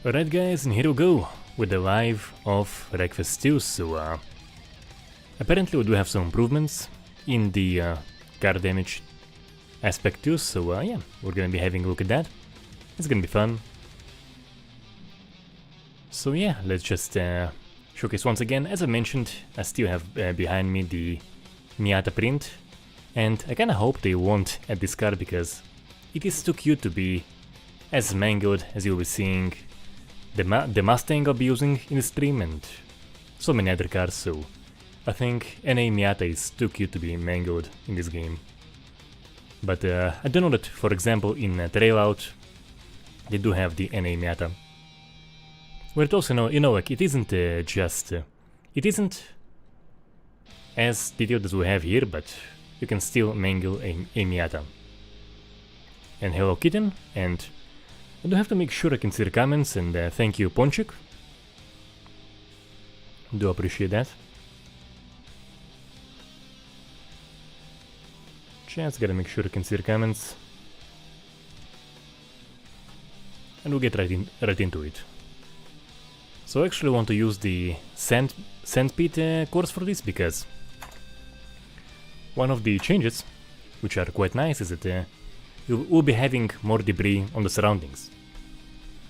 Alright guys, and here we go with the live of Wreckfest 2, so apparently we do have some improvements in the card damage aspect too, so yeah, we're gonna be having a look at that. It's gonna be fun. So yeah, let's just showcase once again. As I mentioned, I still have behind me the Miata print, and I kinda hope they won't add this card because it is too cute to be as mangled as you'll be seeing the Mustang I'll be using in the stream and so many other cars, so I think NA Miata is too cute to be mangled in this game. But I do know that, for example, in Trailout they do have the NA Miata. Where it also, you know, like it isn't it isn't as detailed as we have here, but you can still mangle a Miata. And hello Kitten, and I do have to make sure I can see the comments, and thank you Ponchik. Do appreciate that. Just gotta make sure I can see the comments. And we'll get right into it. So I actually want to use the Sandpit course for this, because one of the changes, which are quite nice, is that you will be having more debris on the surroundings.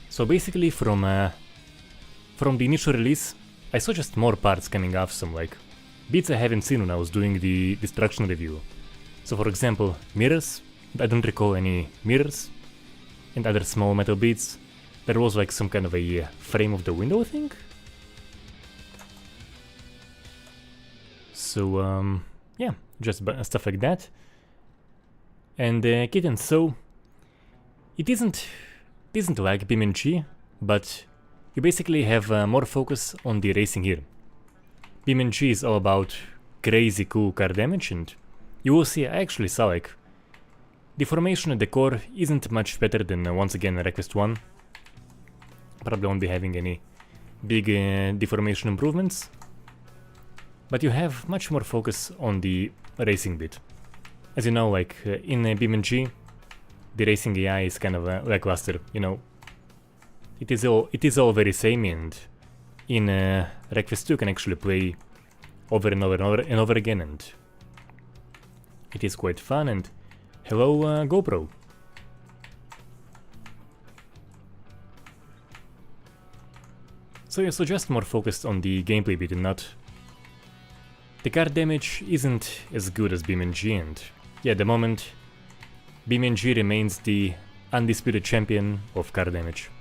So basically from the initial release, I saw just more parts coming off, some like bits I haven't seen when I was doing the destruction review. So for example, mirrors, I don't recall any mirrors, and other small metal bits. There was like some kind of a frame of the window, I think? So yeah, just stuff like that. And Kitten, so it isn't like BeamNG, but you basically have more focus on the racing here. BeamNG is all about crazy cool car damage, and you will see I actually saw like the formation at the core isn't much better than once again Wreckfest 1. Probably won't be having any big deformation improvements, but you have much more focus on the racing bit. As you know, like in BeamNG, the racing AI is kind of lackluster, you know. It is all very same, and in Wreckfest 2 you can actually play over and over and over and over again, and it is quite fun. And hello GoPro. So yeah, so just more focused on the gameplay bit and not... The card damage isn't as good as BeamNG, and yeah, at the moment BeamNG remains the undisputed champion of card damage.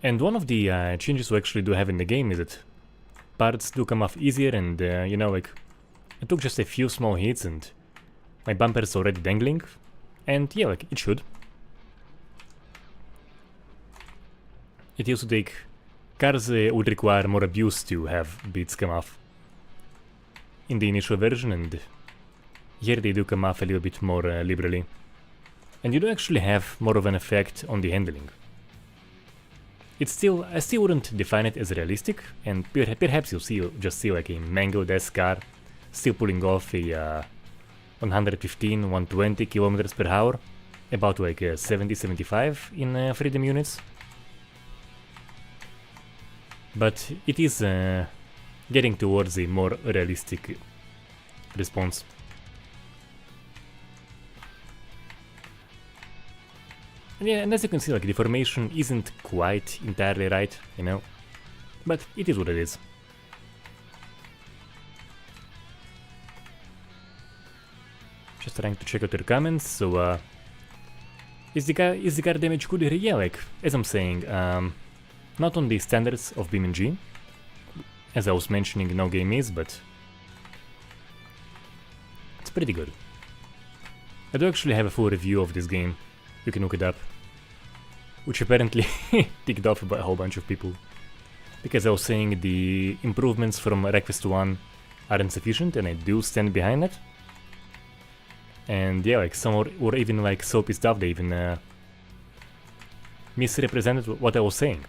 And one of the changes we actually do have in the game is that parts do come off easier, and you know, like I took just a few small hits and my bumper is already dangling, and yeah, like it should. It used to take... Cars would require more abuse to have bits come off in the initial version, and here they do come off a little bit more liberally. And you do actually have more of an effect on the handling. It's still... I still wouldn't define it as realistic, and perhaps you'll just see like a mangled-ass car still pulling off a 115, 120 kilometers per hour, about like 70-75 in freedom units. But it is getting towards a more realistic response. And yeah, and as you can see, like the formation isn't quite entirely right, you know, but it is what it is. Just trying to check out your comments. So is the car damage good here? Yeah, like as I'm saying, not on the standards of BeamNG, as I was mentioning, no game is, but it's pretty good. I do actually have a full review of this game. You can look it up, which apparently ticked off by a whole bunch of people, because I was saying the improvements from Wreckfest 1 are insufficient, and I do stand behind that. And yeah, like some were even like so pissed off they even misrepresented what I was saying.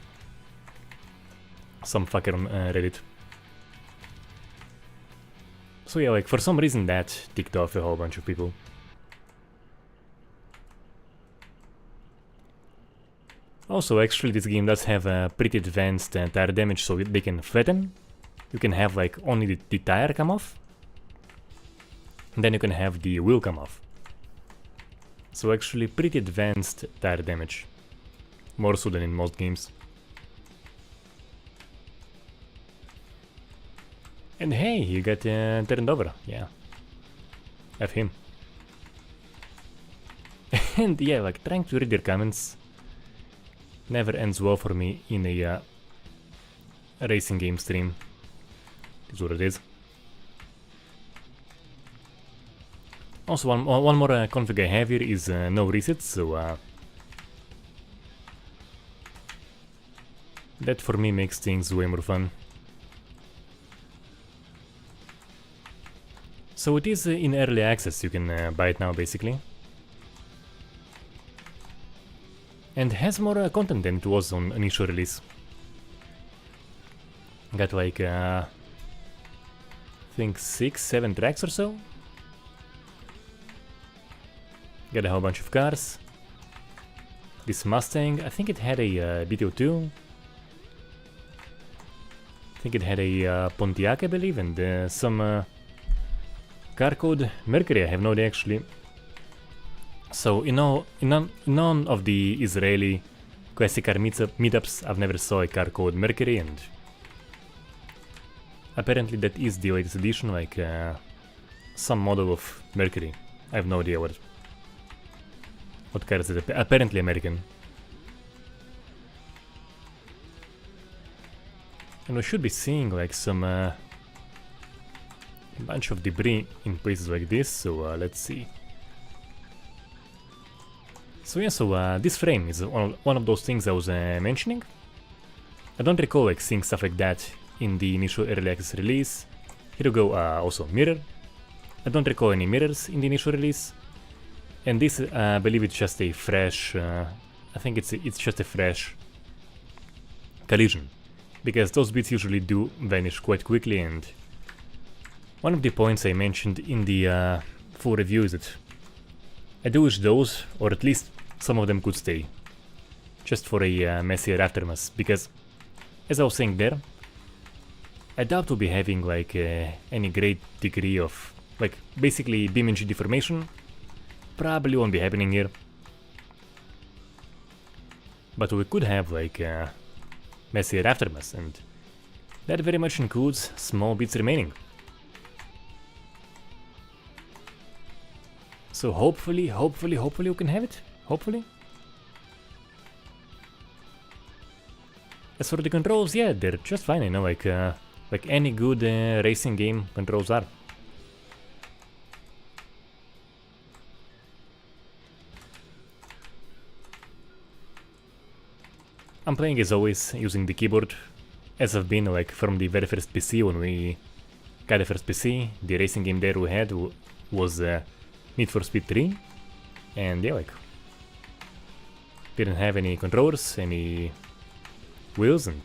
some fucker on Reddit. So yeah, like for some reason that ticked off a whole bunch of people. Also, actually, this game does have a pretty advanced tire damage, so they can flatten. You can have like only the tire come off, and then you can have the wheel come off. So actually, pretty advanced tire damage, more so than in most games. And hey, you got turned over, yeah. F him. And yeah, like trying to read your comments never ends well for me in a racing game stream. Is what it is. Also, one more config I have here is no resets, so that for me makes things way more fun. So it is in early access, you can buy it now basically. And has more content than it was on initial release. Got like, I think 6-7 tracks or so. Got a whole bunch of cars. This Mustang, I think it had a BTO2. I think it had a Pontiac, I believe, and some car code Mercury, I have no idea actually. So, in none of the Israeli classic car meetups, I've never saw a car called Mercury, and apparently that is the latest edition, like some model of Mercury. I have no idea what car is it. Apparently American. And we should be seeing like some bunch of debris in places like this, so let's see. So yeah, so this frame is one of those things I was mentioning. I don't recall like seeing stuff like that in the initial early access release. Here we go, also mirror. I don't recall any mirrors in the initial release. And this, I believe it's just a fresh, I think it's just a fresh collision. Because those bits usually do vanish quite quickly, and one of the points I mentioned in the full review is that I do wish those, or at least some of them, could stay. Just for a messier aftermath, because as I was saying there, I doubt we'll be having like any great degree of, like, basically BeamNG deformation. Probably won't be happening here. But we could have like messier aftermath, and that very much includes small bits remaining. So hopefully we can have it. Hopefully. As for the controls, yeah, they're just fine, you know, like any good racing game controls are. I'm playing as always using the keyboard, as I've been like from the very first PC when we got the first PC. The racing game there we had was Need for Speed 3, and yeah, like didn't have any controllers, any wheels, and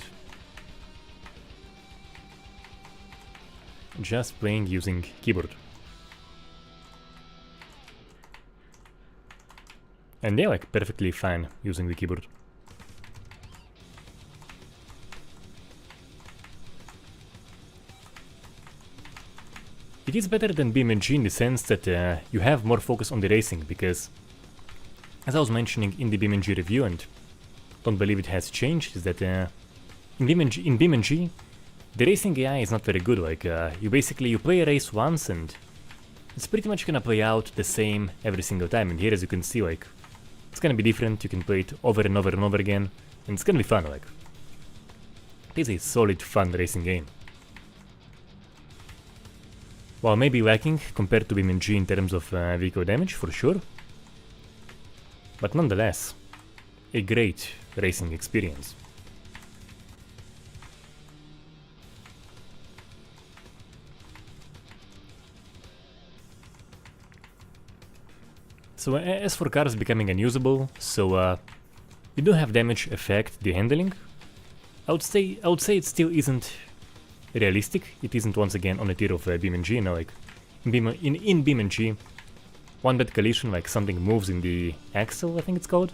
just playing using keyboard. And yeah, like perfectly fine using the keyboard. It is better than BeamNG in the sense that you have more focus on the racing, because as I was mentioning in the BeamNG review, and don't believe it has changed, is that in BeamNG the racing AI is not very good. Like you play a race once and it's pretty much gonna play out the same every single time, and here as you can see, like it's gonna be different. You can play it over and over and over again, and it's gonna be fun. Like it is a solid fun racing game. While maybe lacking compared to BeamNG in terms of vehicle damage, for sure, but nonetheless, a great racing experience. So as for cars becoming unusable, so you do have damage affect the handling, I would say it still isn't realistic. It isn't once again on the tier of BeamNG, you know, like in BeamNG, one bad collision, like something moves in the axle, I think it's called,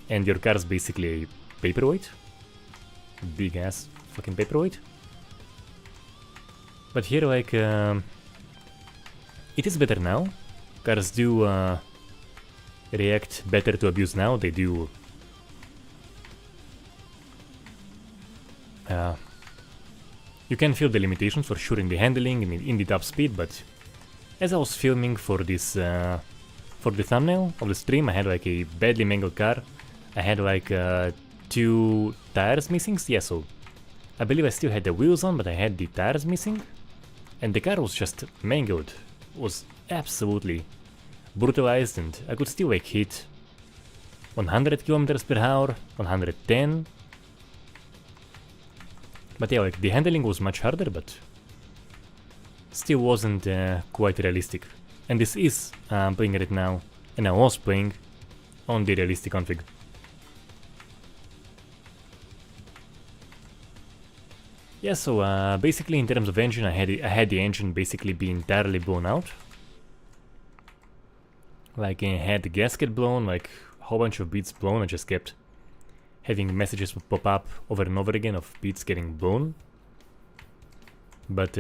and your car is basically a paperweight. Big ass fucking paperweight. But here, like, it is better now. Cars do react better to abuse now. They do. You can feel the limitations for sure in the handling, in the top speed, but as I was filming for this, for the thumbnail of the stream, I had like a badly mangled car. I had like 2 tires missing, yeah, so I believe I still had the wheels on, but I had the tires missing. And the car was just mangled, was absolutely brutalized, and I could still like hit 100 kilometers per hour, 110. But yeah, like the handling was much harder, but still wasn't quite realistic. And this is playing it now, and I was playing on the realistic config. Yeah, so basically in terms of engine, I had the engine basically be entirely blown out. Like I had the gasket blown, like a whole bunch of beads blown. I just kept having messages pop up over and over again of beads getting blown. But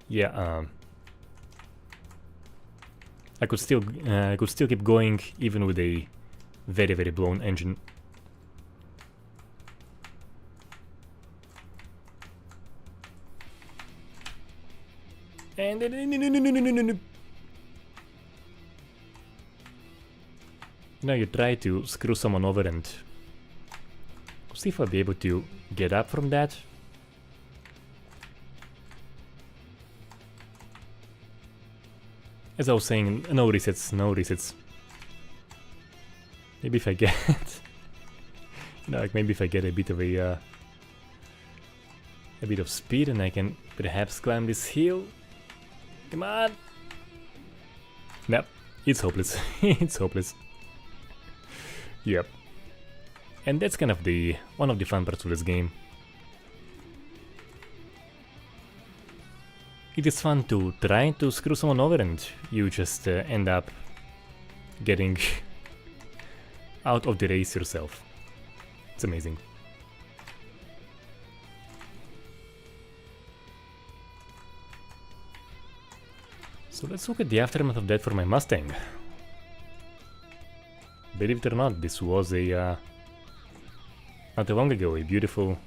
yeah, I could still keep going even with a very blown engine. And now you try to screw someone over and see if I'll be able to get up from that. As I was saying, no resets, no resets. Maybe if I get, like maybe if I get a bit of speed, and I can perhaps climb this hill. Come on! Nope, it's hopeless. It's hopeless. Yep. And that's kind of one of the fun parts of this game. It is fun to try to screw someone over and you just end up getting out of the race yourself. It's amazing. So let's look at the aftermath of that for my Mustang. Believe it or not, this was a not too long ago, a beautiful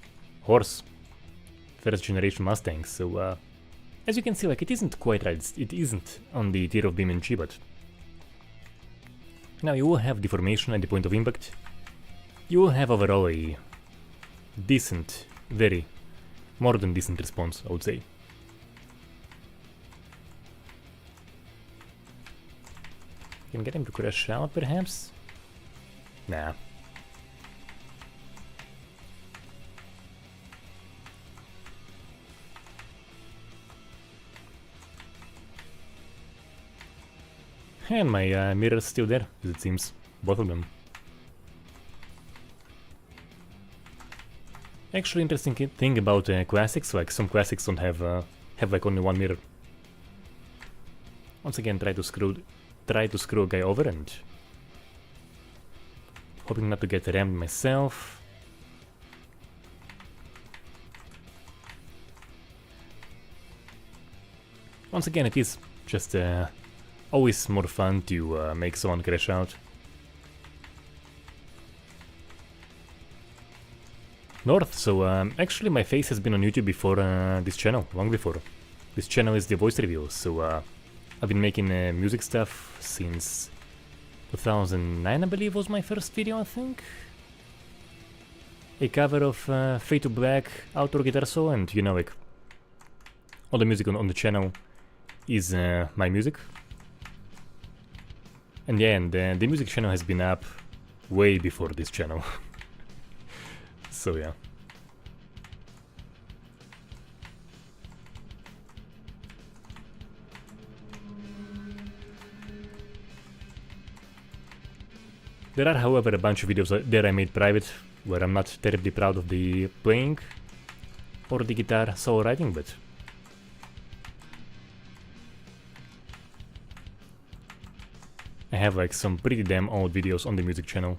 horse, first generation Mustang. So as you can see, like it isn't quite right. It isn't on the tier of BeamNG, but now you will have deformation at the point of impact. You will have overall a decent, more than decent response, I would say. Can get him to crash out, perhaps? Nah. And my mirror's still there, as it seems. Both of them. Actually, interesting thing about classics, like some classics don't have like only one mirror. Once again, try to screw a guy over and hoping not to get rammed myself. Once again, it is just always more fun to make someone crash out. North, so actually my face has been on YouTube before this channel, long before. This channel is the voice review, so I've been making music stuff since 2009, I believe was my first video, I think. A cover of Fade to Black outdoor guitar solo, and you know, like all the music on the channel is my music. And yeah, and the music channel has been up way before this channel. So yeah. There are, however, a bunch of videos that I made private where I'm not terribly proud of the playing or the guitar solo writing, but I have like some pretty damn old videos on the music channel.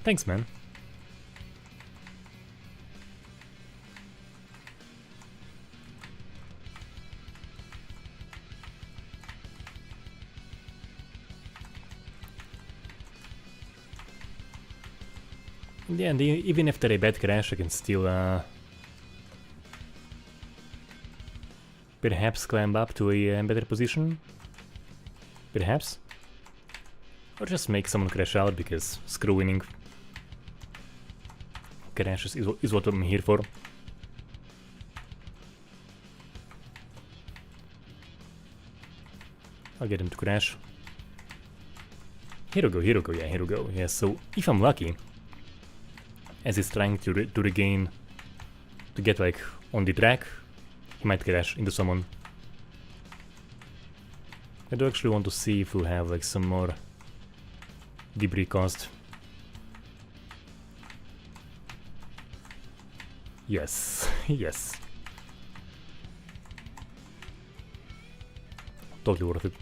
Thanks, man. Yeah, and even after a bad crash, I can still perhaps climb up to a better position. Perhaps. Or just make someone crash out, because screw winning. Crashes is what I'm here for. I'll get him to crash. Here we go, here we go, yeah, here we go. Yeah, so if I'm lucky, as he's trying to regain, to get like on the track, he might crash into someone. I do actually want to see if we'll have like some more debris caused. Yes, yes. Totally worth it.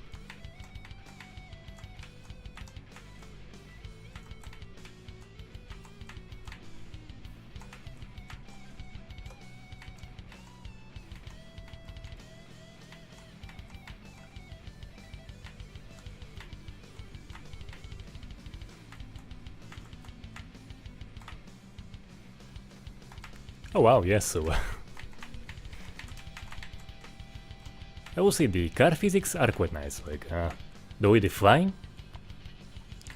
Oh wow, yes, so I will say the car physics are quite nice, like the way they fly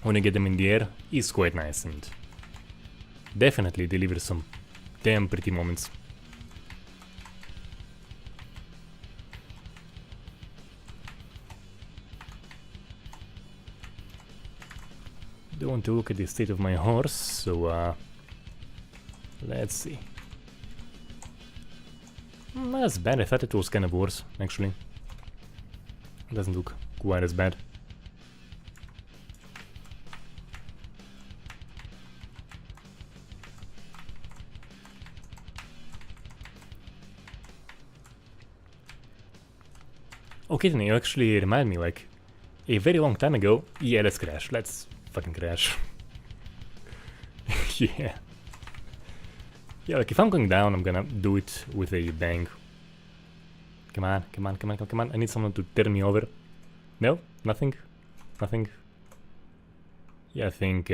when you get them in the air is quite nice and definitely delivers some damn pretty moments. Don't want to look at the state of my horse, so let's see. Not as bad, I thought it was kind of worse, actually. It doesn't look quite as bad. Okay, then you actually remind me, like, a very long time ago. Yeah, let's crash. Let's fucking crash. Yeah. Yeah, like if I'm going down, I'm gonna do it with a bang. Come on, come on, come on, come on. I need someone to turn me over. No? Nothing? Nothing? Yeah, I think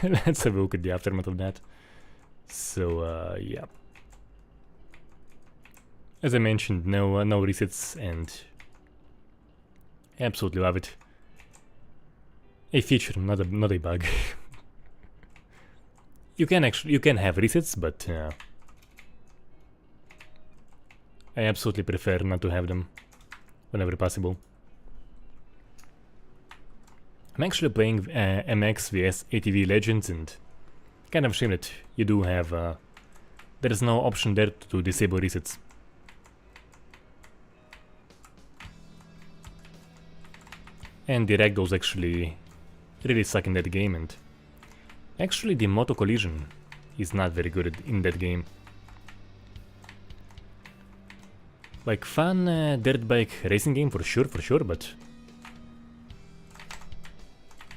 let's have a look at the aftermath of that. So, yeah. As I mentioned, no resets, and absolutely love it. A feature, not a bug. You can have resets, but I absolutely prefer not to have them whenever possible. I'm actually playing MX vs ATV Legends, and kind of ashamed that you do have there is no option there to disable resets. And the ragdolls actually really suck in that game, and actually the moto collision is not very good in that game. Like fun dirt bike racing game for sure, but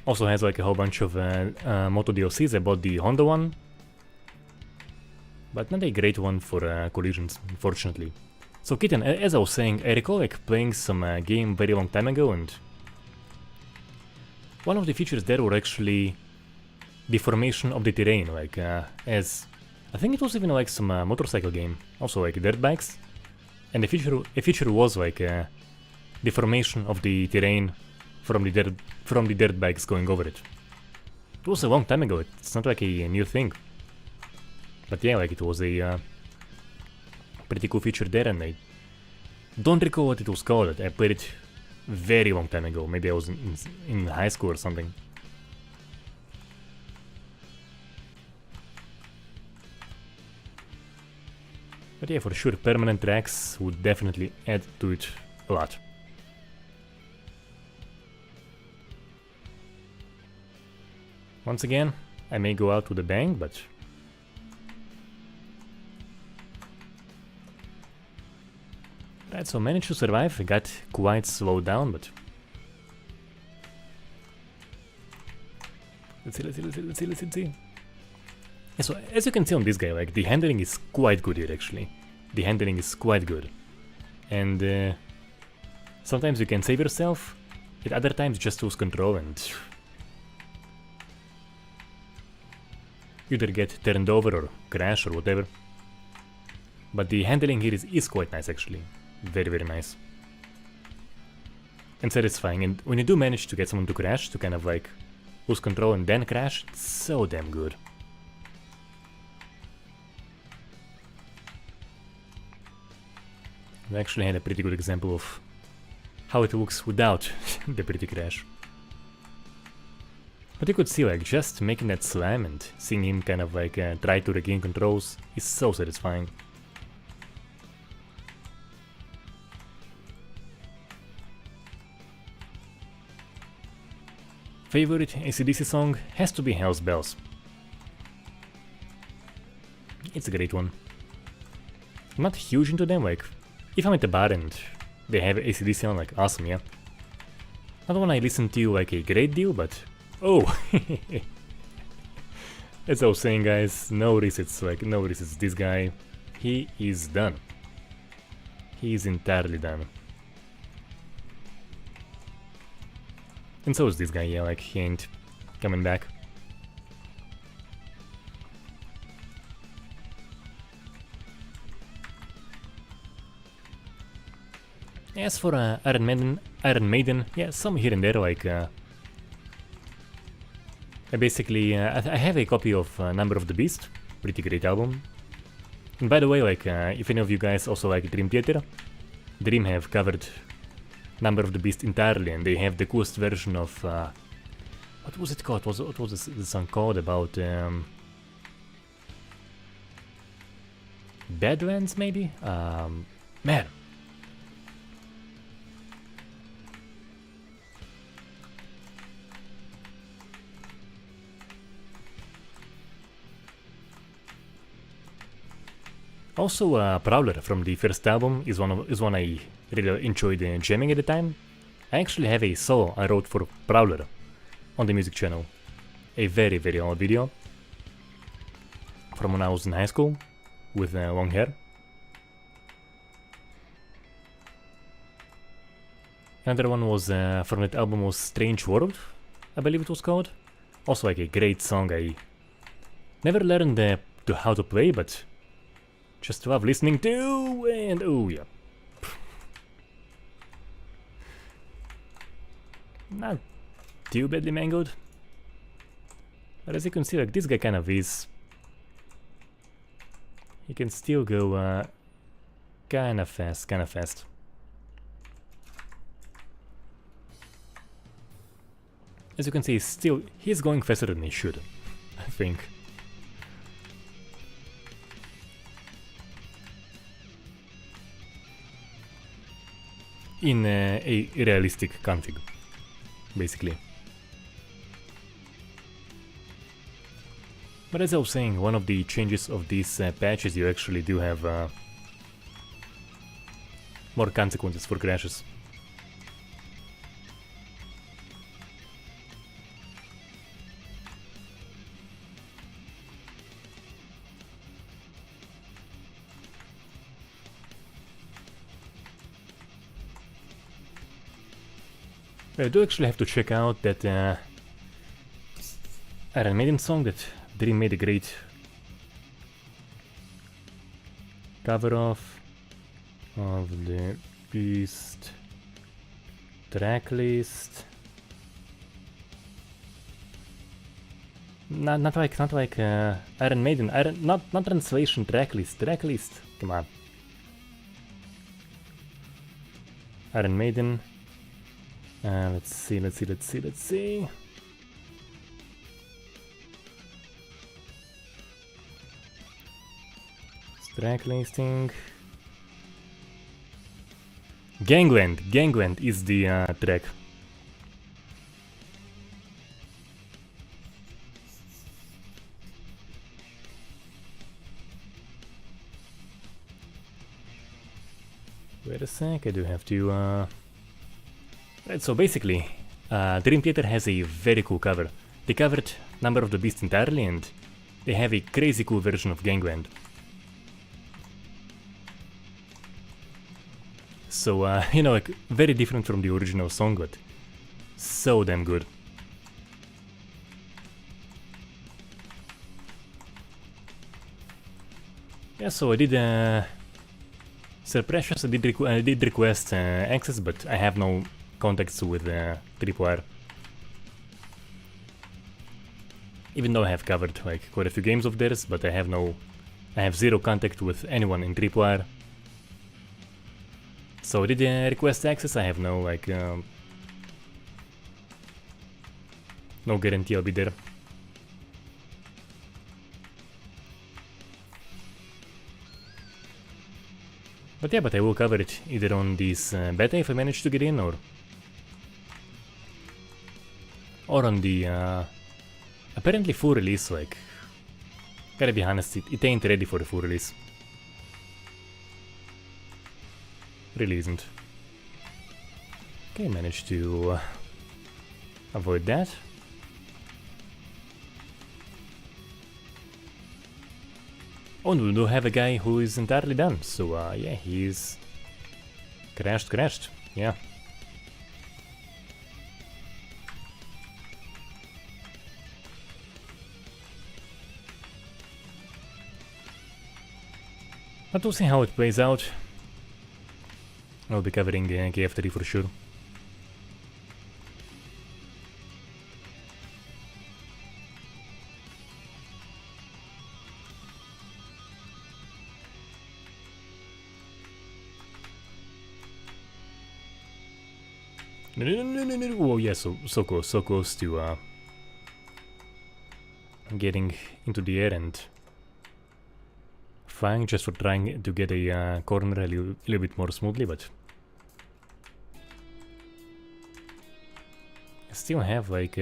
also has like a whole bunch of moto DLCs. I bought the Honda one, but not a great one for collisions, unfortunately. So Kitten, as I was saying, I recall like playing some game very long time ago, and one of the features there were actually deformation of the terrain, like as I think it was even like some motorcycle game, also like dirt bikes, and a feature was like deformation of the terrain from the dirt bikes going over it. It was a long time ago. It's not like a new thing, but yeah, like it was a pretty cool feature there, and I don't recall what it was called. I played it very long time ago. Maybe I was in high school or something. But yeah, for sure, permanent tracks would definitely add to it a lot. Once again, I may go out with a bang, but... Right, so managed to survive. I got quite slowed down, but... Let's see. Yeah, so as you can see on this guy, like, the handling is quite good here, actually. The handling is quite good. And sometimes you can save yourself, at other times just lose control and... either get turned over or crash or whatever. But the handling here is quite nice, actually. Very, very nice. And satisfying. And when you do manage to get someone to crash, to kind of like lose control and then crash, it's so damn good. I actually had a pretty good example of how it looks without the pretty crash. But you could see, like, just making that slam and seeing him kind of like try to regain controls is so satisfying. Favorite AC/DC song has to be Hell's Bells. It's a great one. I'm not huge into them, like, if I'm at a bar and they have AC/DC on, like, awesome, yeah. Not one I listen to like a great deal, but... Oh! As I was saying, guys, no resets, like, no resets. This guy, he is done. He is entirely done. And so is this guy, yeah, like, he ain't coming back. As for Iron Maiden, yeah, some here and there, like, I basically, I have a copy of Number of the Beast, pretty great album. And by the way, like, if any of you guys also like Dream Theater, Dream have covered Number of the Beast entirely, and they have the coolest version of, what was it called? What was the song called about, Badlands, maybe? Man. Also, Prowler from the first album is one I really enjoyed jamming at the time. I actually have a solo I wrote for Prowler on the music channel. A very, very old video from when I was in high school with long hair. Another one was from that album was Strange World, I believe it was called. Also like a great song. I never learned to how to play, but just love listening to, and oh yeah. Not too badly mangled. But as you can see, like, this guy kind of is. He can still go kinda fast. As you can see, he's going faster than he should, I think. In a realistic config, basically. But as I was saying, one of the changes of these patches, you actually do have more consequences for crashes. I do actually have to check out that Iron Maiden song that Dream made a great cover of the Beast tracklist. Not like Iron Maiden. Not translation. Tracklist. Come on. Iron Maiden. Let's see. Track listing. Gangland is the track. Wait a sec, I do have to right, so basically Dream Theater has a very cool cover. They covered Number of the Beast entirely, and they have a crazy cool version of Gangland. So, you know, like, very different from the original song, but so damn good. Yeah, so I did, Sir Precious, I did request access, but I have no contacts with Tripwire. Even though I have covered, like, quite a few games of theirs, but I have zero contact with anyone in Tripwire. So I did request access, I have no, like, no guarantee I'll be there. But yeah, but I will cover it either on this beta if I manage to get in, or on the apparently full release. Like, gotta be honest, it ain't ready for the full release. Really isn't. Okay, managed to avoid that. Oh, and we do have a guy who is entirely done, so yeah, he's crashed, yeah. But we'll see how it plays out. I'll be covering KF3 for sure. No. Oh yeah, so close to getting into the air and flying, just for trying to get a corner a little bit more smoothly, but I still have like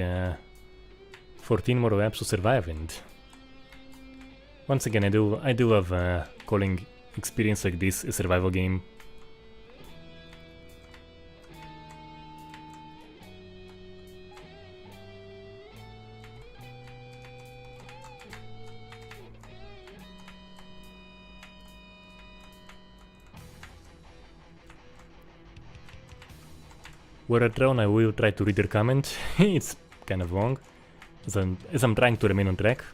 14 more laps to survive, and once again I do love calling experience like this a survival game. Where I drown, I will try to read your comment. It's kind of long, as I'm trying to remain on track.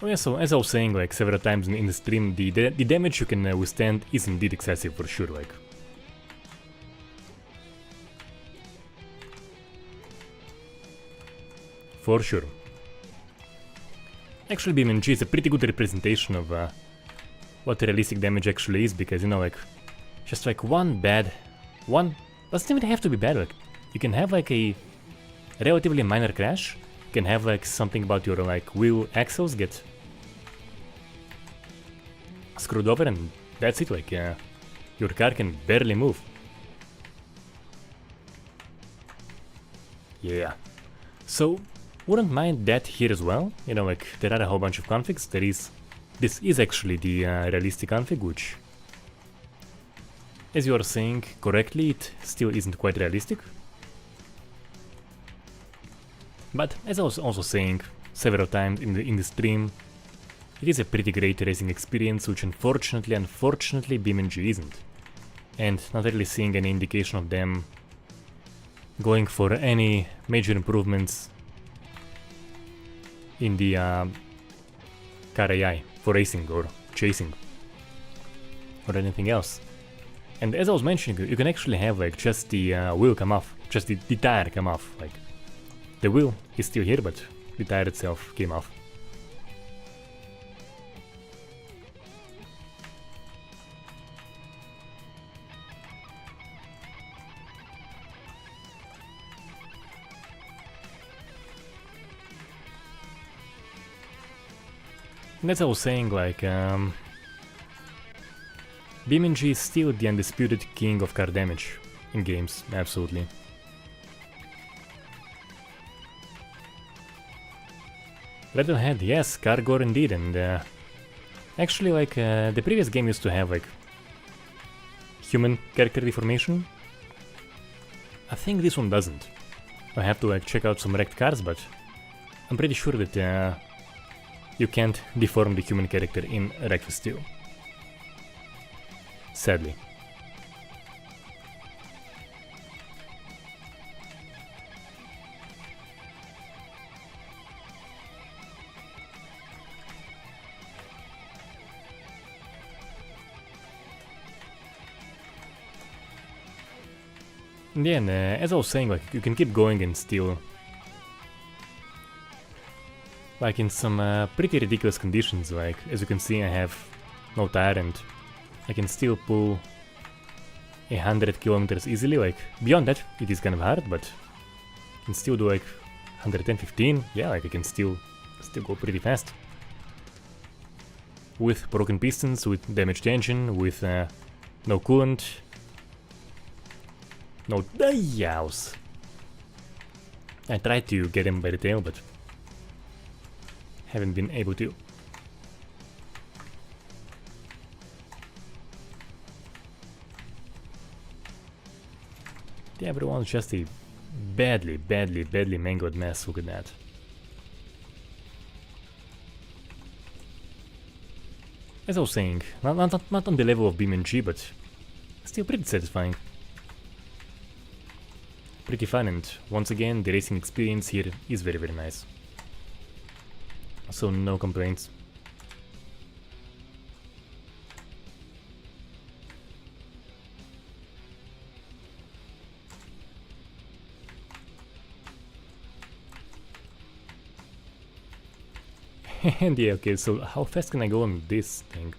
Oh yeah, so as I was saying like several times in the stream, the damage you can withstand is indeed excessive for sure, like. For sure. Actually, BeamNG is a pretty good representation of what realistic damage actually is, because, you know, like, just like one doesn't even have to be bad, like, you can have like a relatively minor crash, you can have like something about your like wheel axles get screwed over, and that's it, like, your car can barely move. Yeah. So, wouldn't mind that here as well. You know, like, there are a whole bunch of configs. This is actually the realistic config, which, as you are saying correctly, it still isn't quite realistic. But as I was also saying several times in the stream, it is a pretty great racing experience, which unfortunately BeamNG isn't. And not really seeing any indication of them going for any major improvements in the car AI for racing or chasing or anything else. And as I was mentioning, you can actually have like just the wheel come off, just the tire come off. Like, the wheel is still here, but the tire itself came off. And as I was saying, like, BeamNG is still the undisputed king of car damage in games, absolutely. Rattlehead, yes, car gore indeed, and actually, like, the previous game used to have, like, human character deformation. I think this one doesn't. I have to, like, check out some wrecked cars, but I'm pretty sure that you can't deform the human character in Wreckfest 2. Sadly. Yeah, and as I was saying, like, you can keep going and still, like, in some pretty ridiculous conditions, like, as you can see, I have no tire and I can still pull 100 kilometers easily. Like, beyond that, it is kind of hard, but I can still do, like, 110, 15, yeah, like, I can still go pretty fast. With broken pistons, with damaged engine, with no coolant. No, yows. I tried to get him by the tail, but haven't been able to. Everyone's just a badly mangled mess, look at that. As I was saying, not on the level of BeamNG, but still pretty satisfying. Pretty fun, and once again, the racing experience here is very nice. So no complaints. And yeah, okay, so how fast can I go on this thing?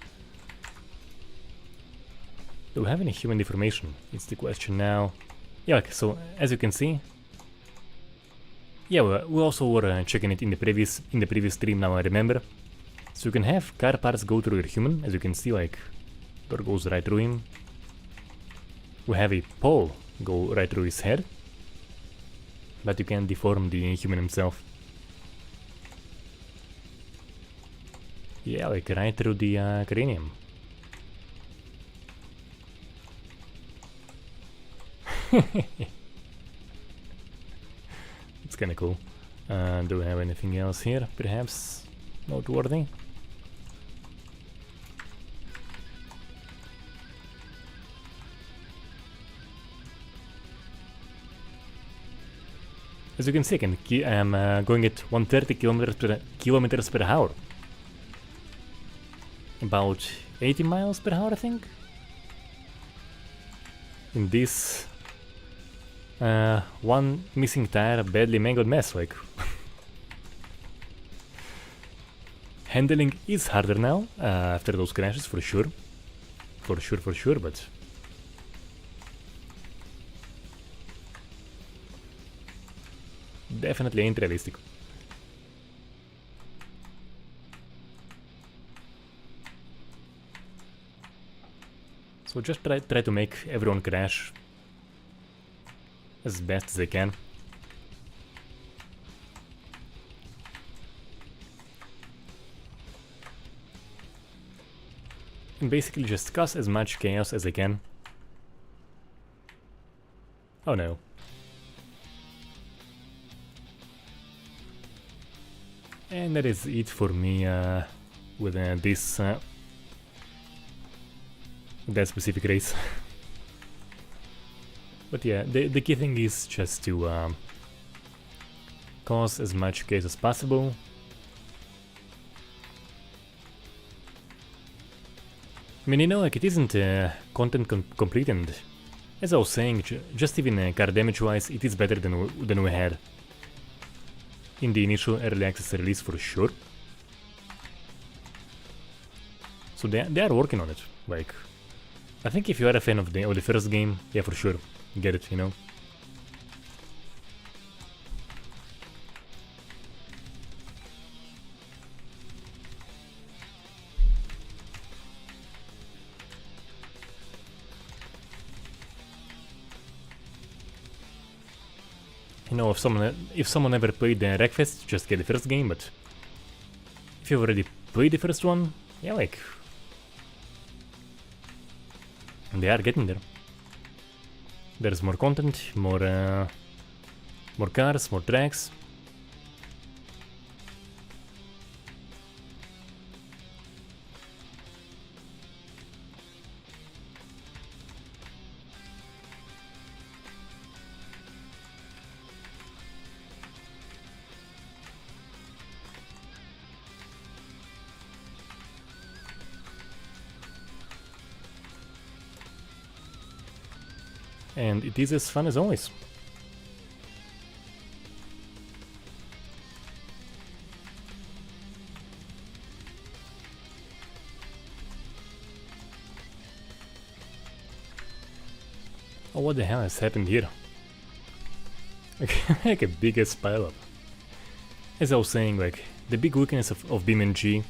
Do we have any human deformation? It's the question now. Yeah, okay, so as you can see, yeah, we also were checking it in the previous stream. Now I remember. So you can have car parts go through your human, as you can see, like, door goes right through him. We have a pole go right through his head, but you can deform the human himself. Yeah, like right through the cranium. It's kinda cool. Do we have anything else here, perhaps noteworthy? As you can see, I'm going at 130 kilometers per hour. About 80 miles per hour, I think. In this one missing tire, badly mangled mess, like. Handling is harder now after those crashes, for sure. For sure, but definitely ain't realistic. So just try to make everyone crash as best as I can. And basically just cause as much chaos as I can. Oh no. And that is it for me with this that specific race. But yeah, the key thing is just to cause as much chaos as possible. I mean, you know, like, it isn't content complete, and as I was saying, just even car damage wise, it is better than we had. in the initial early access release for sure. So they are working on it. Like, I think if you are a fan of the first game, yeah, for sure, get it, you know. You know, if someone ever played Wreckfest, just get the first game, but if you already played the first one, yeah, like, they are getting there. There's more content, more cars, more tracks. And it is as fun as always. Oh, what the hell has happened here? Like a big ass pile up. As I was saying, like, the big weakness of BeamNG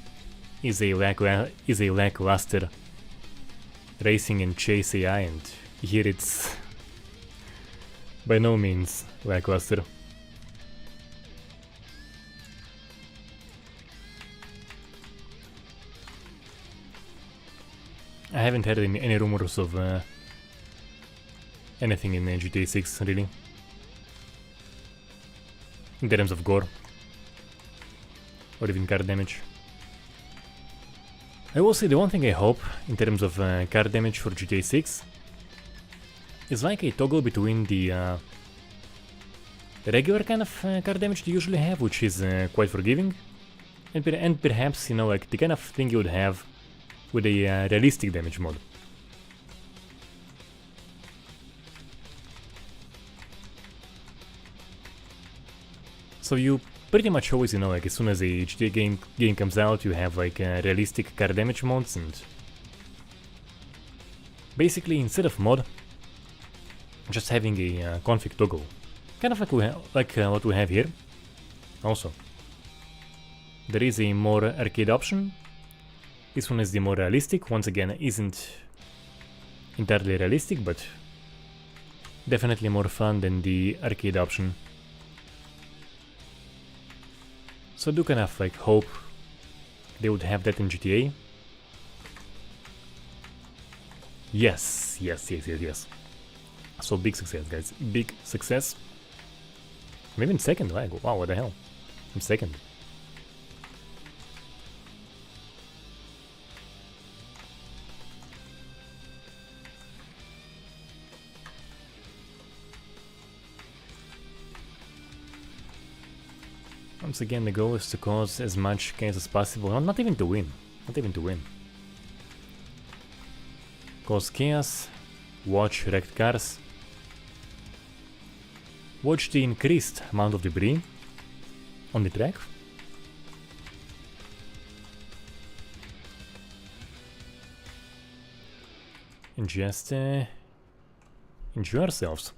is a lackluster racing and chase AI, and here it's by no means lackluster. I haven't heard any rumors of anything in GTA 6 really, in terms of gore or even car damage. I will say the one thing I hope in terms of car damage for GTA 6 is like a toggle between the regular kind of car damage you usually have, which is quite forgiving, and perhaps, you know, like the kind of thing you would have with a realistic damage mode. So you pretty much always, you know, like as soon as a GTA game comes out, you have like realistic car damage modes, and basically instead of mod, just having a config toggle, kind of like what we have here. Also, there is a more arcade option. This one is the more realistic. Once again, isn't entirely realistic, but definitely more fun than the arcade option. So I do kind of like hope they would have that in GTA. Yes. So big success, guys. Big success. I'm even second. Like, wow, what the hell? I'm second. Once again, the goal is to cause as much chaos as possible. Not even to win. Not even to win. Cause chaos. Watch wrecked cars. Watch the increased amount of debris on the track. And just enjoy ourselves.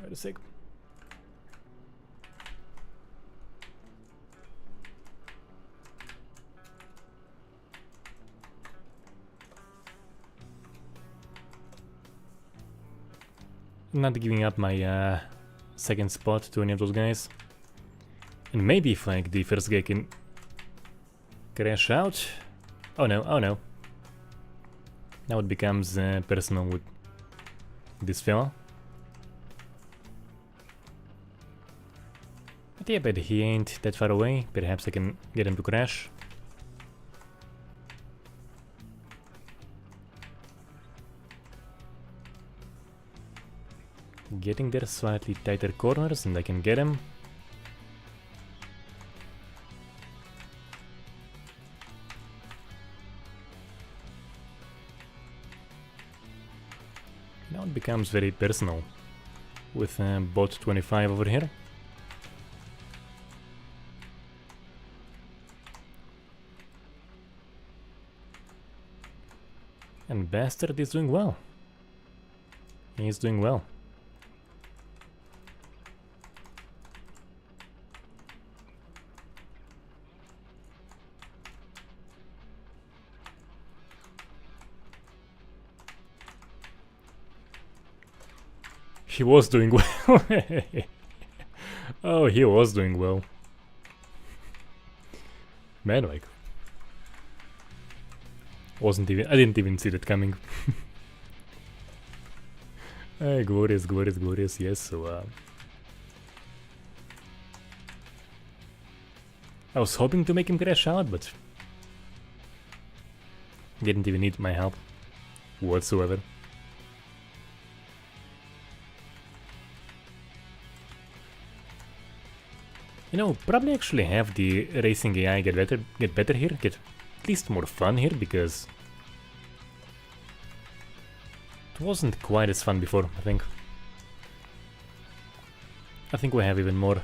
Wait a sec. Not giving up my second spot to any of those guys. And maybe if like the first guy can crash out. Oh no, oh no. Now it becomes personal with this fella. But yeah, but he ain't that far away. Perhaps I can get him to crash. Getting there, slightly tighter corners, and I can get him. becomes very personal with bot 25 over here. And Bastard is doing well. He's doing well. He was doing well. Oh, he was doing well. Man, like, I didn't even see that coming. Glorious, glorious, glorious, yes, so I was hoping to make him crash out, but didn't even need my help whatsoever. You know, probably actually have the racing AI get better here, get at least more fun here, because it wasn't quite as fun before, I think. I think we have even more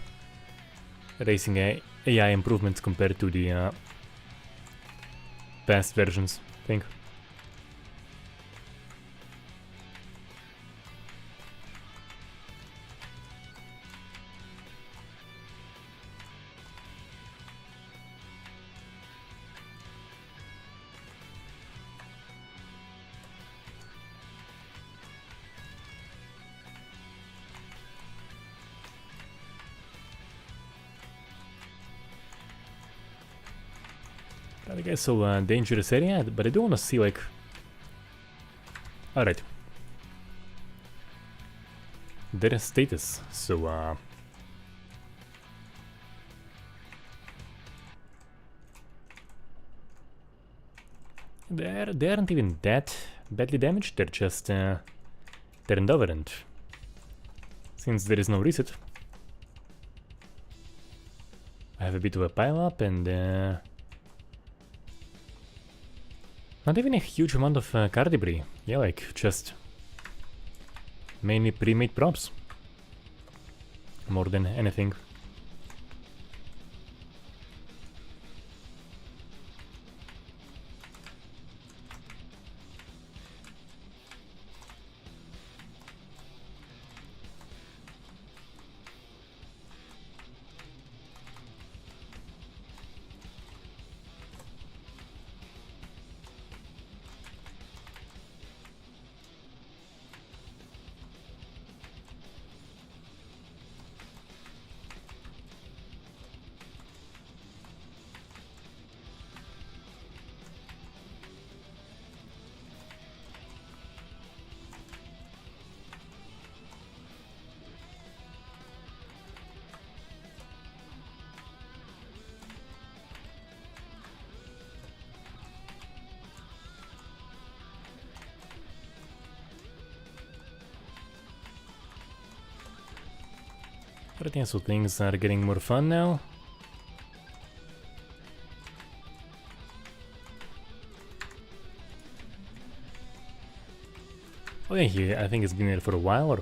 racing AI improvements compared to the past versions, I think. That guy's so dangerous area, but I do want to see, like... Alright. Their status, so they aren't even that badly damaged, they're just turned over, and since there is no reset, I have a bit of a pile up and not even a huge amount of car debris. Yeah, like, just mainly pre-made props. More than anything. But yeah, so things are getting more fun now. Oh yeah, I think it's been here for a while, or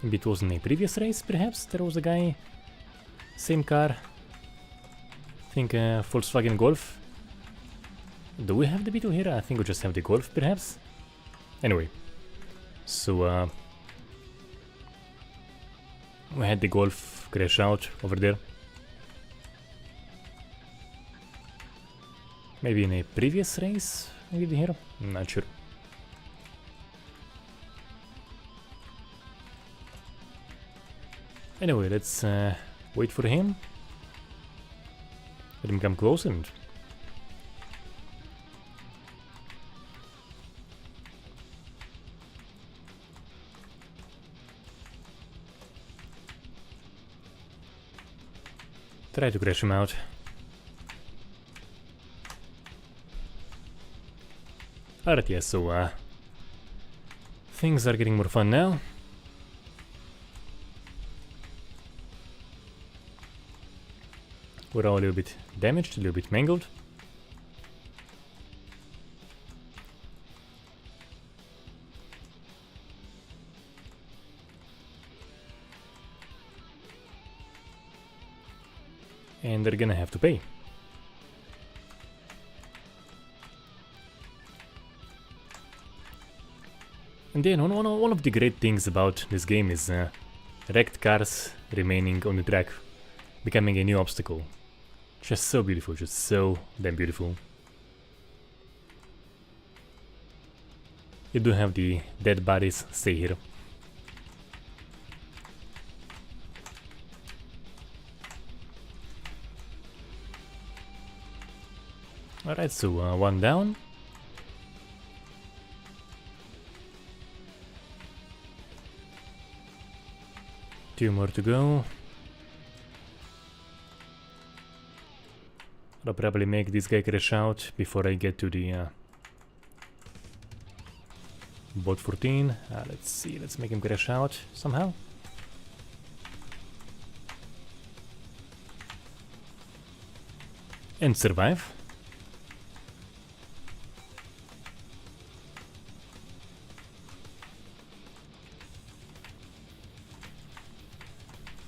maybe it was in a previous race, perhaps? There was a guy, same car, I think Volkswagen Golf. Do we have the Beetle here? I think we just have the Golf, perhaps? Anyway, so we had the Golf crash out over there. Maybe in a previous race, maybe here? I'm not sure. Anyway, let's wait for him. Let him come close and... try to crash him out. Alright, yeah, so things are getting more fun now. We're all a little bit damaged, a little bit mangled. and they're gonna have to pay. And then one of the great things about this game is wrecked cars remaining on the track, becoming a new obstacle. Just so beautiful, just so damn beautiful. You do have the dead bodies stay here. Alright, so one down. Two more to go. I'll probably make this guy crash out before I get to the bot 14. Let's see, let's make him crash out somehow. And survive.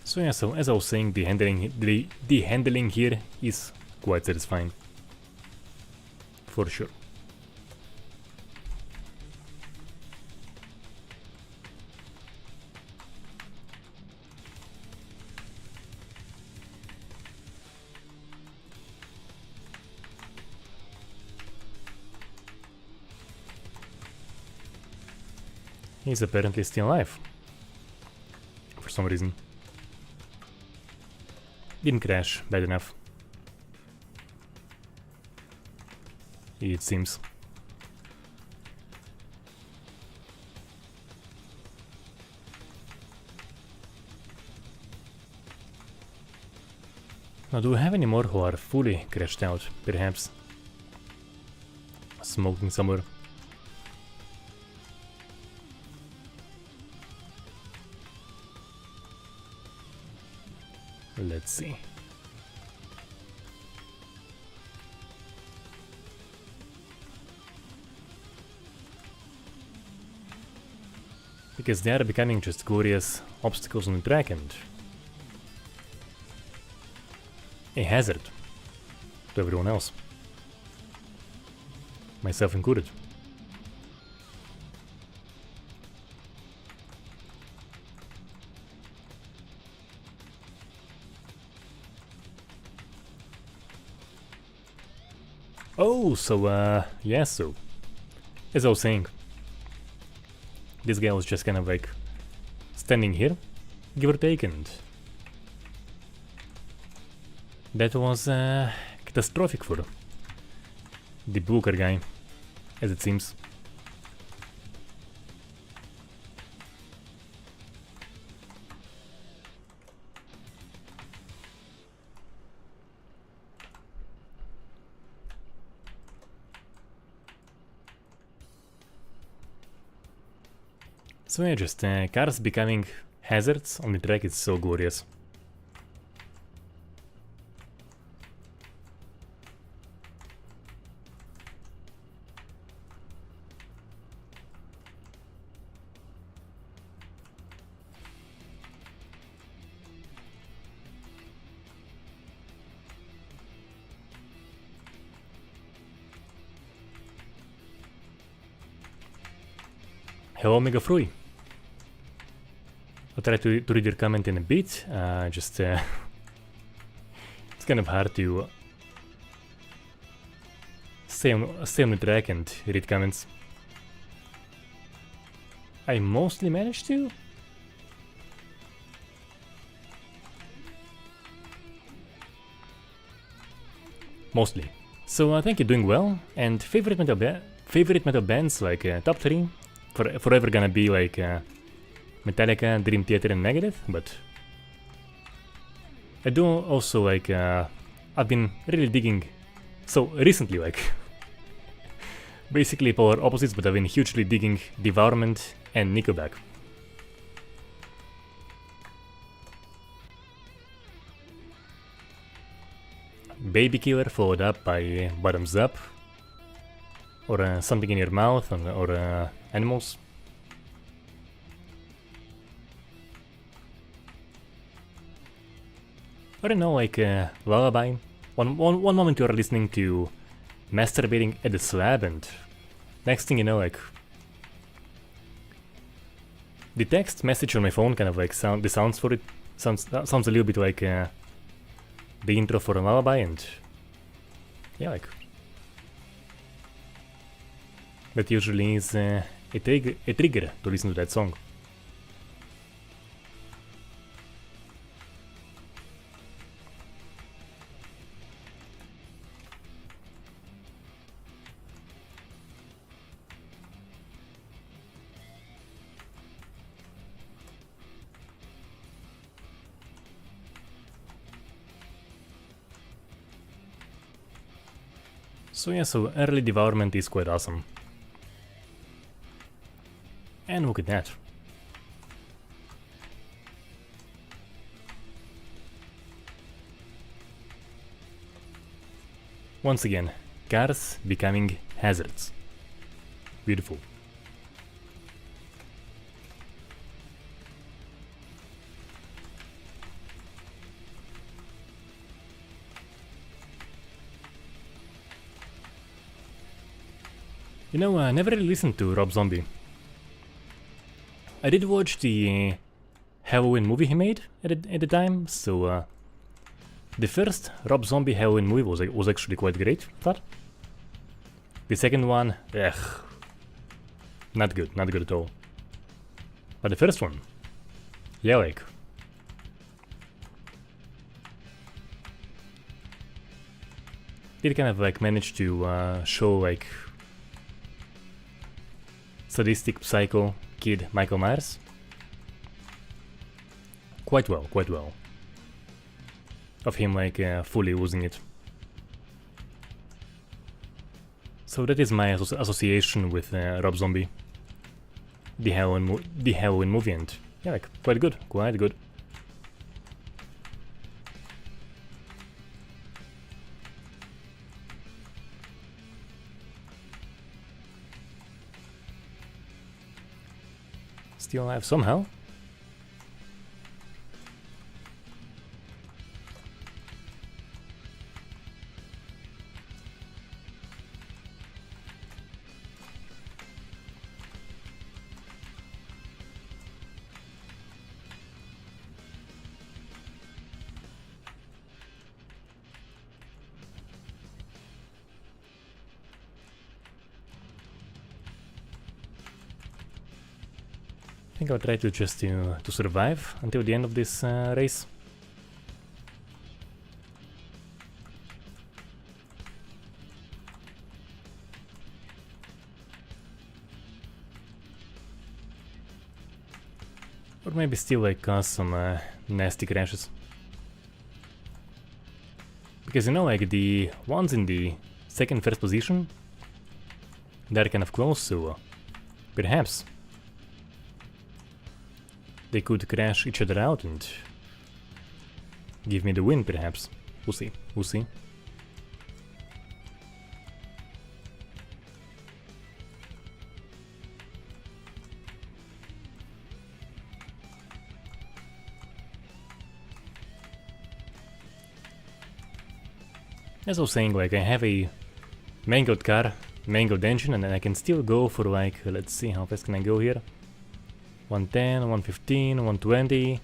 So yeah, so as I was saying, the handling here is quite satisfying. For sure. He's apparently still alive. For some reason. Didn't crash bad enough. It seems. Now, do we have any more who are fully crashed out, perhaps? Smoking somewhere. Let's see. Because they are becoming just glorious obstacles on the track and a hazard to everyone else, myself included. Oh, so yeah, so as I was saying, this guy was just kind of like standing here, give or take, and that was catastrophic for the blue car guy, as it seems. So yeah, just cars becoming hazards on the track is so glorious. Hello, Mega Frui. I'll try to read your comment in a bit. It's kind of hard to stay on the track and read comments. I mostly managed to. Mostly. So I think you're doing well. And favorite metal bands like top 3 forever gonna be like Metallica, Dream Theater, and Megadeth, but I do also like I've been really digging. So recently, like basically polar opposites, but I've been hugely digging Devourment and Nickelback. Baby Killer followed up by Bottoms Up, or Something in Your Mouth, or Animals. Or you know, like lullaby. One moment you are listening to masturbating at the slab, and next thing you know, like the text message on my phone kind of like the sounds for it sounds a little bit like the intro for a lullaby, and yeah, like that usually is a trigger to listen to that song. So yeah, so early devourment is quite awesome. And look at that. Once again, cars becoming hazards. Beautiful. You know, I never really listened to Rob Zombie. I did watch the Halloween movie he made at the time, so the first Rob Zombie Halloween movie was actually quite great, I thought. The second one, not good at all. But the first one, yeah, like did kind of like manage to show like sadistic psycho kid Michael Myers quite well. Of him like fully losing it. So that is my association with Rob Zombie, the Halloween movie, and yeah, like quite good. Still alive somehow. I think I'll try to just to survive until the end of this race. Or maybe still like cause some nasty crashes. Because you know, like the ones in the first position, they're kind of close, so perhaps they could crash each other out and give me the win, perhaps. We'll see. As I was saying, like I have a mangled car, mangled engine, and then I can still go for like, let's see, how fast can I go here? 110, 115, 120.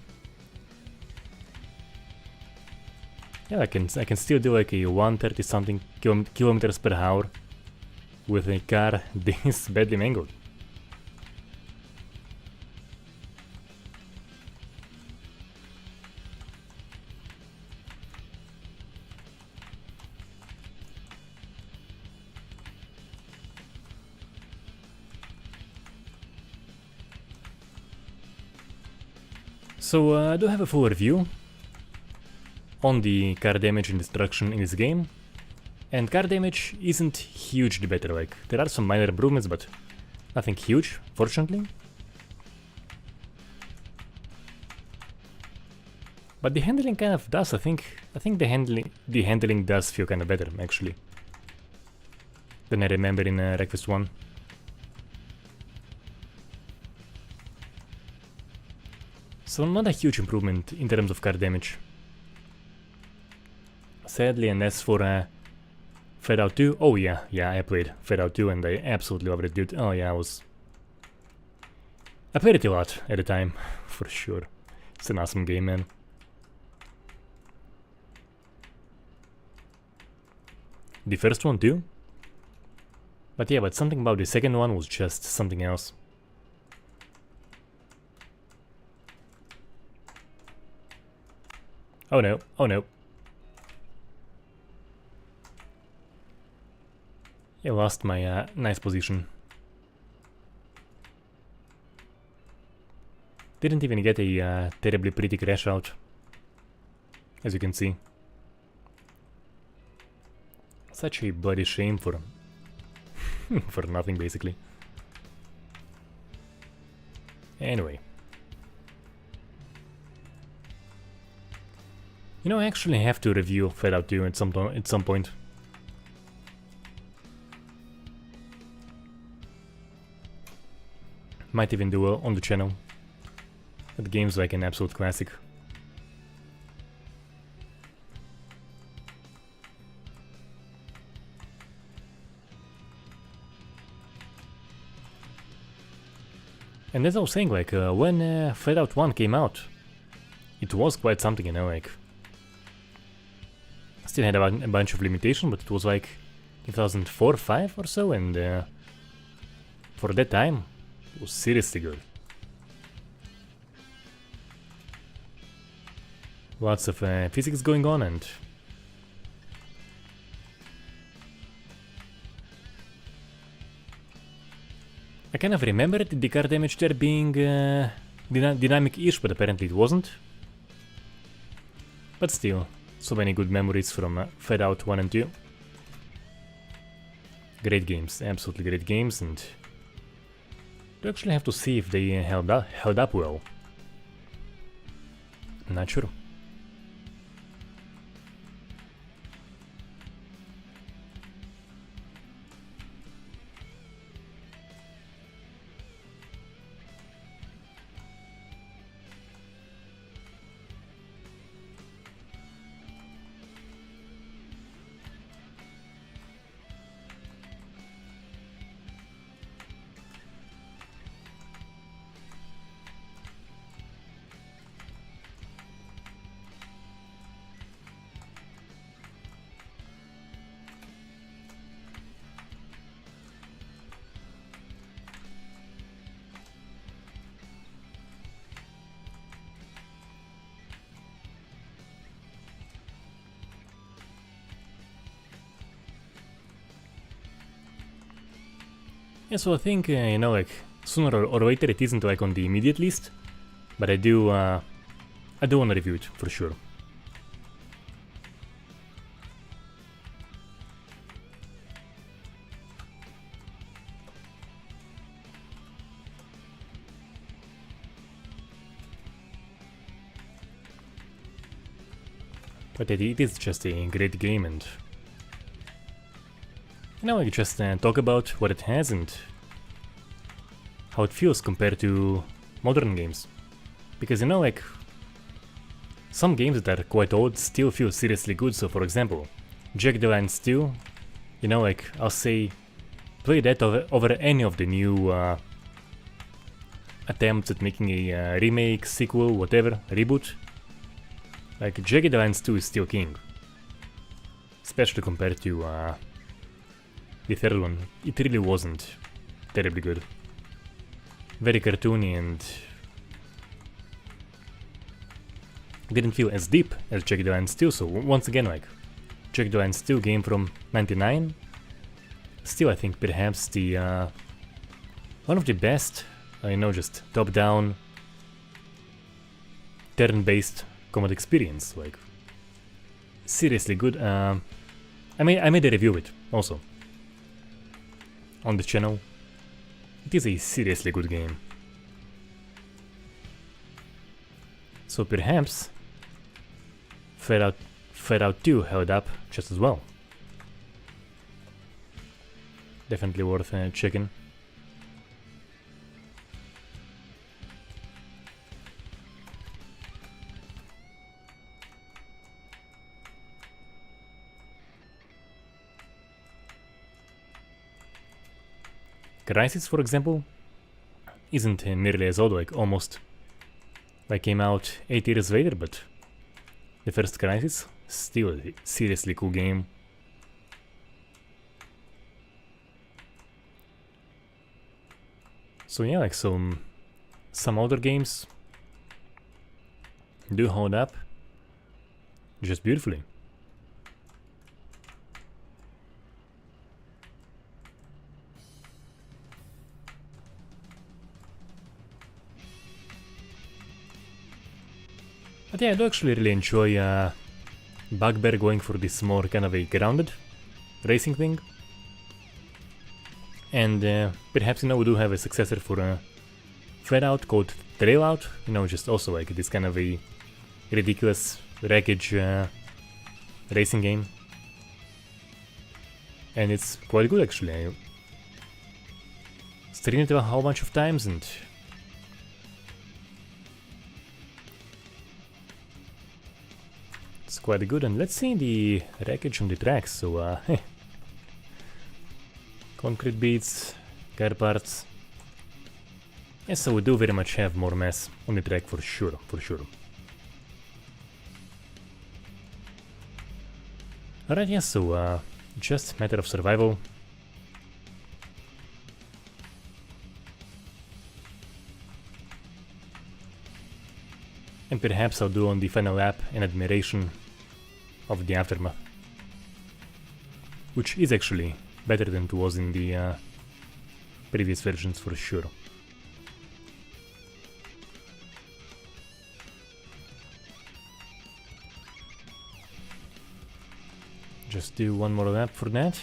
Yeah, I can still do like a 130 something kilometers per hour with a car this badly mangled. So I do have a full review on the car damage and destruction in this game, and car damage isn't hugely better. Like there are some minor improvements, but nothing huge, fortunately. But the handling kind of does. I think the handling does feel kind of better actually than I remember in Wreckfest 1. So not a huge improvement in terms of car damage. sadly. And as for Fade Out 2, oh yeah, I played Fade Out 2 and I absolutely loved it, dude. Oh yeah, I played it a lot at the time, for sure. It's an awesome game, man. The first one too. But yeah, but something about the second one was just something else. Oh no, oh no. I lost my nice position. Didn't even get a terribly pretty crash out, as you can see. Such a bloody shame for for nothing, basically. Anyway. You know, I actually have to review Fade Out 2 at some point. Might even do on the channel. That game's like an absolute classic. And as I was saying, like, when Fade Out 1 came out, it was quite something, you know, like... I still had a bunch of limitations, but it was like 2004-5 or so, and for that time, it was seriously good. Lots of physics going on, and... I kind of remembered the car damage there being dynamic-ish, but apparently it wasn't. But still, so many good memories from Fade Out 1 and 2. Great games, absolutely great games, and you actually have to see if they held up well. I'm not sure. Yeah, so I think, you know, like, sooner or later it isn't like on the immediate list, but I do want to review it, for sure. But it is just a great game, and you know, I just talk about what it has and how it feels compared to modern games. Because, you know, like, some games that are quite old still feel seriously good. So, for example, Jack the Lion Steel, you know, like, I'll say, play that over any of the new attempts at making a remake, sequel, whatever, reboot. Like, Jack the Lion Steel is still king. Especially compared to the third one. It really wasn't terribly good. Very cartoony and didn't feel as deep as Jack the Lion Steel. So once again, like, Jack the Lion Steel game from '99. Still, I think perhaps the one of the best, you know, just top-down, turn-based combat experience. Like, seriously good. I made a review of it also on the channel. It is a seriously good game. So perhaps Fade Out 2 held up just as well. Definitely worth checking. Crisis, for example, isn't nearly as old, like almost. Like came out 8 years later, but the first Crisis, still a seriously cool game. So yeah, like some older games do hold up just beautifully. But yeah, I do actually really enjoy Bugbear going for this more kind of a grounded racing thing. And perhaps, you know, we do have a successor for Flat Out called Trail Out, you know, just also like this kind of a ridiculous wreckage racing game. And it's quite good actually. I streamed it a whole bunch of times and it's quite good. And let's see the wreckage on the tracks. So concrete beads, car parts. Yes, so we do very much have more mess on the track for sure, for sure. Alright, yes, so just matter of survival. And perhaps I'll do on the final lap an admiration of the aftermath, which is actually better than it was in the previous versions for sure. Just do one more lap for that.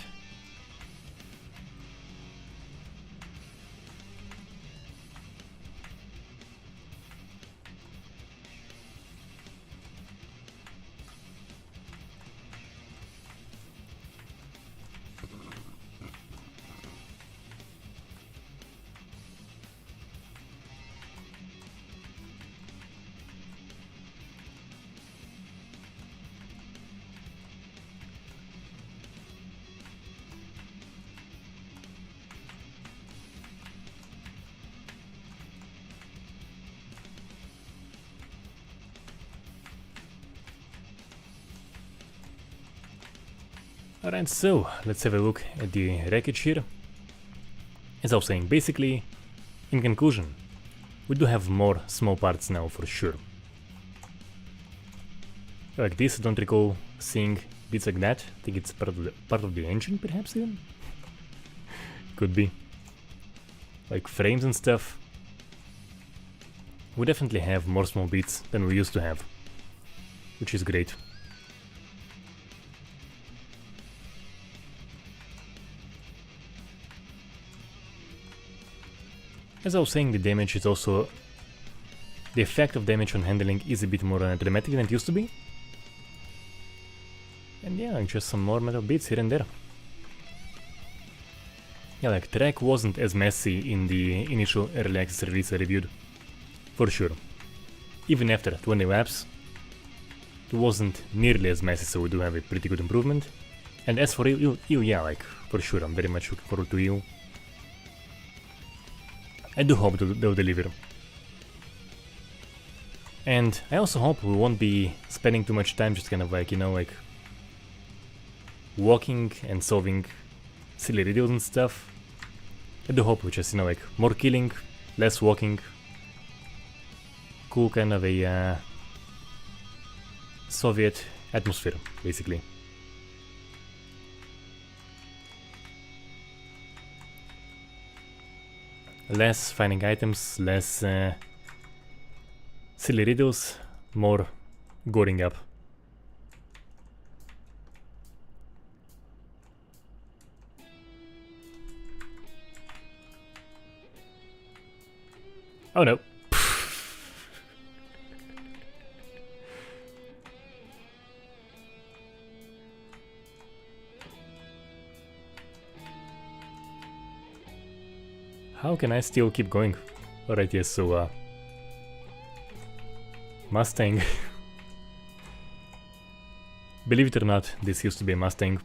Alright, so let's have a look at the wreckage here. As I was saying, basically, in conclusion, we do have more small parts now for sure. Like this, I don't recall seeing bits like that. I think it's part of the engine, perhaps even? Could be. Like frames and stuff. We definitely have more small bits than we used to have, which is great. As I was saying, the damage is also... the effect of damage on handling is a bit more dramatic than it used to be. And yeah, just some more metal bits here and there. Yeah, like track wasn't as messy in the initial early access release I reviewed. For sure. Even after 20 laps, it wasn't nearly as messy, so we do have a pretty good improvement. And as for EU, yeah, like, for sure, I'm very much looking forward to EU. I do hope they'll deliver. And I also hope we won't be spending too much time just kind of like, you know, like walking and solving silly riddles and stuff. I do hope we just, you know, like more killing, less walking. Cool kind of a Soviet atmosphere, basically. Less finding items, less silly riddles, more goring up. Oh no. How can I still keep going? Alright, yes, so Mustang. Believe it or not, this used to be a Mustang.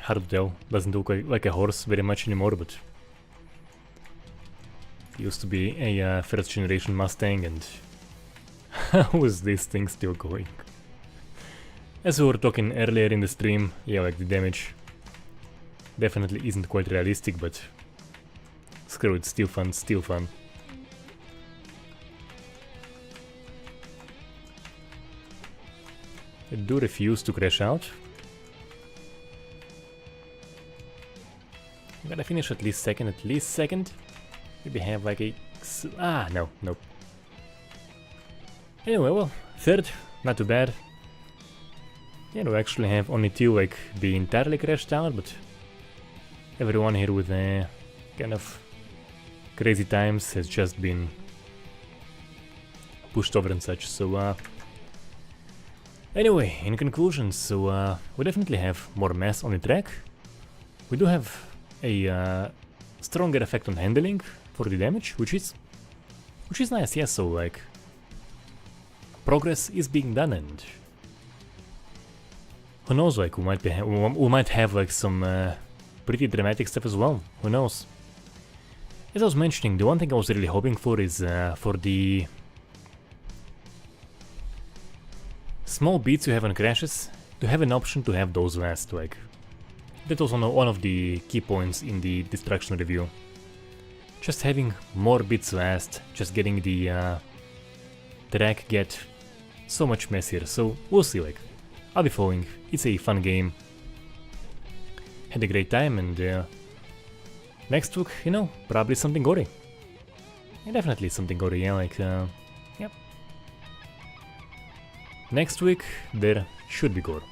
Hard to tell. Doesn't look like a horse very much anymore, but it used to be a first generation Mustang, and how is this thing still going? As we were talking earlier in the stream, yeah, like the damage definitely isn't quite realistic, but screw it, still fun, still fun. I do refuse to crash out. I'm gonna finish at least second. Maybe have like a... no, nope. Anyway, well, third, not too bad. Yeah, we actually have only two like be entirely crashed out, but everyone here with kind of crazy times has just been pushed over and such, so anyway, in conclusion, so we definitely have more mass on the track. We do have a stronger effect on handling for the damage, which is nice, yeah, so like progress is being done, and who knows, like we might have like some pretty dramatic stuff as well, who knows. As I was mentioning, the one thing I was really hoping for is for the small beats you have on crashes, to have an option to have those last, like that was one of the key points in the destruction review. Just having more bits last, just getting the track get so much messier, so we'll see, like, I'll be following, it's a fun game. Had a great time, and next week, you know, probably something gory. Yeah, definitely something gory, yeah, like, yep. Next week, there should be gore.